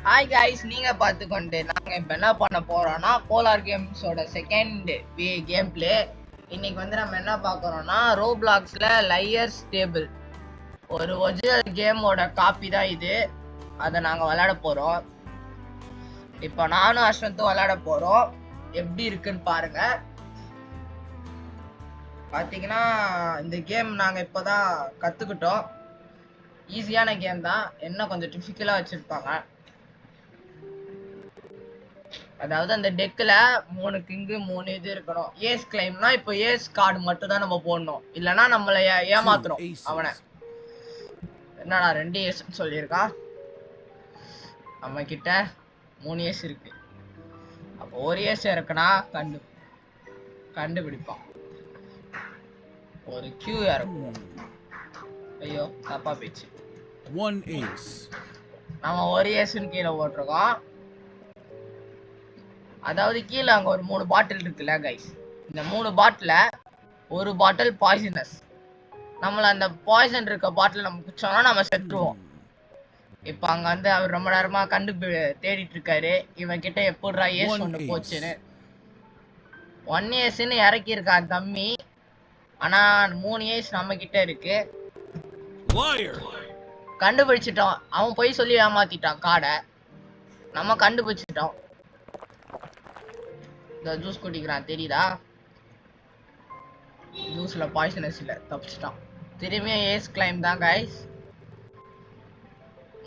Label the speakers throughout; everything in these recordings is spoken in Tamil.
Speaker 1: ஹாய் கைஸ், நீங்க பார்த்துக்கொண்டு நாங்க இப்போ என்ன பண்ண போறோம்னா போலார் கேம்ஸோட செகண்ட் கேம் பிளே. இன்னைக்கு வந்து நம்ம என்ன பார்க்குறோம்னா ரோப்ளாக்ஸ்ல லையர்ஸ் டேபிள் ஒரு ஒரிஜினல் கேமோட காப்பி தான் இது. அதை நாங்கள் விளையாட போறோம். இப்போ நானும் அஸ்வந்தும் விளையாட போறோம். எப்படி இருக்குன்னு பாருங்க. பார்த்தீங்கன்னா இந்த கேம் நாங்கள் இப்போதான் கற்றுக்கிட்டோம். ஈஸியான கேம் தான், என்ன கொஞ்சம் டிஃபிகல்ட்டாக வச்சுருப்பாங்க. அதாவது அந்த டெக்ல 3 கிங்கு 3 இது இருக்கணும். ஏஸ் கிளைம்னா இப்போ ஏஸ் கார்டு மட்டும் தான் நம்ம போடணும், இல்லனா நம்மள ஏமாத்துறோம் அவனை. என்னடா 2 ஏஸ் சொல்லியிருக்கான், நம்ம கிட்ட 3 ஏஸ் இருக்கு. அப்போ ஒரு ஏஸ் இருக்குன்னா கண்டுபிடிப்பான். ஒரு கியூ இருக்கும். ஐயோ தப்பா போயிடுச்சு.
Speaker 2: 1 ace.
Speaker 1: நம்ம ஒரு ஏஸ்ன்னு கீழே போட்டிருக்கோம். அதாவது கீழே அங்கே ஒரு 3 பாட்டில் இருக்குல்ல கைஸ், இந்த 3 பாட்டில் ஒரு பாட்டில் பாய்சனஸ். நம்மள அந்த பாய்சன் இருக்க பாட்டில் நம்ம குடிச்சோம்னா நம்ம செத்துருவோம். இப்போ அங்கே வந்து அவர் ரொம்ப நேரமா தேடிட்டு இருக்காரு, இவன் கிட்ட எப்படிரா ஏஸ் ஒன்று போச்சுன்னு. 1 ஏஸ்ன்னு இறக்கி இருக்கான் தம்பி. ஆனா 3 ஏஸ் நம்ம கிட்ட இருக்கு. கண்டுபிடிச்சிட்டோம். அவன் போய் சொல்லி ஏமாத்திட்டான் காடை. நம்ம கண்டுபிடிச்சிட்டோம். இந்த ஜூஸ் குடிக்கிறான் தெரியுதா, ஜூஸ்ல பாய்சனஸ் இல்ல, தப்பிச்சிட்டான். திரும்பியும் ஏஸ் கிளைம் தான் கைஸ்.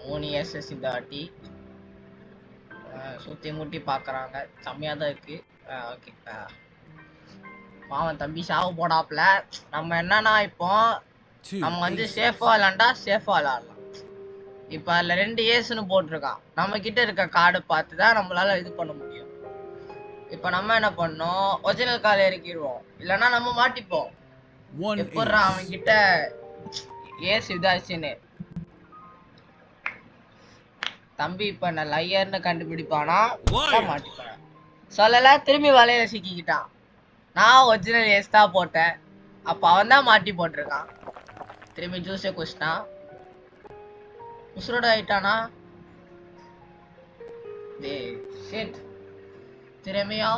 Speaker 1: 3 ஏசஸ் இந்த வாட்டி. சுத்தி முட்டி பாக்குறாங்க, செம்மையா தான் இருக்கு. ஓகே, பாவன் தம்பி சாவு போடாப்ல. நம்ம என்னன்னா இப்போ நம்ம வந்து சேஃபா விளாண்டா சேஃபா விளாடலாம். இப்ப அதுல 2 ஏஸ்ன்னு போட்டிருக்கான். நம்ம கிட்ட இருக்க கார்டு பார்த்து தான் நம்மளால இது பண்ண முடியும். இப்ப நம்ம என்ன பண்ணோம், ஒரிஜினல் கார்டு இறக்கிடுவோம், இல்லைன்னா நம்ம மாட்டிப்போம். எப்படா அவன் கிட்ட ஏஸ் இதாச்சுன்னு. தம்பி இப்ப நான் லையர்னு கண்டுபிடிப்பானா, மாட்டிப்பான சொல்லல. திரும்பி வலையில சிக்கிக்கிட்டான். நான் ஒரிஜினல் ஏஸ் தான் போட்டேன், அப்ப அவன் தான் மாட்டி போட்டிருக்கான். திரும்பி ஜூஸே குடிச்சிட்டான், உசுரோட ஆயிட்டானா. திரும்பியா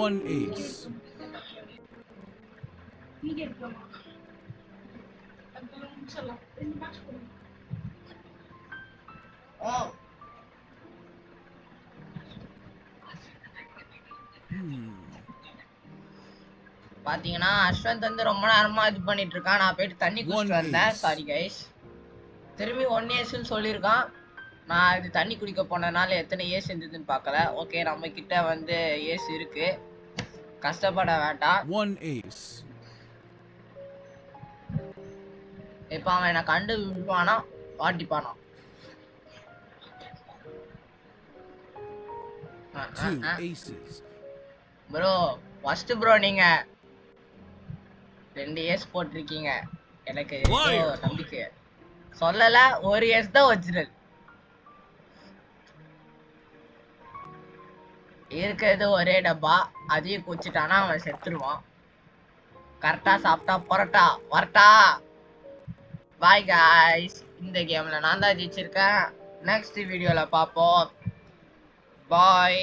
Speaker 2: One ace.
Speaker 1: பாத்தீங்கன்னா அஸ்வந்த் வந்து ரொம்ப நேரமா இது பண்ணிட்டு இருக்கான். நான் போயிட்டு தண்ணி குடிச்சிட்டு வந்தேன். Sorry guys. திரும்பி 1 ஏஸ்ன்னு சொல்லியிருக்கான். நான் இது தண்ணி குடிக்க போனதுனால எத்தனை ஏஸ் இருந்ததுன்னு பார்க்கல. ஓகே, நம்ம கிட்ட வந்து ஏஸ் இருக்கு, கஷ்டப்பட வேண்டாம்.
Speaker 2: 1 ace.
Speaker 1: இப்ப அவன் என்ன கண்டுபிடிப்பானா வாட்டிப்பானா. ப்ரோ ஃபர்ஸ்ட் ப்ரோ நீங்க 2 ஏஸ் போட்டிருக்கீங்க, எனக்கு நம்பிக்கை. சொல்லல, ஒரு ஏஸ் தான் ஒரிஜினல். இருக்கிறது ஒரே டப்பா, அதையும் குடிச்சிட்டானா அவன் செத்துருவான். கரெக்டா சாப்பிட்டா பரோட்டா வரட்டா. பாய் காய்ஸ், இந்த கேம்ல நான் தான் ஜெயிச்சிருக்கேன். நெக்ஸ்ட் வீடியோல பார்ப்போம். பாய்.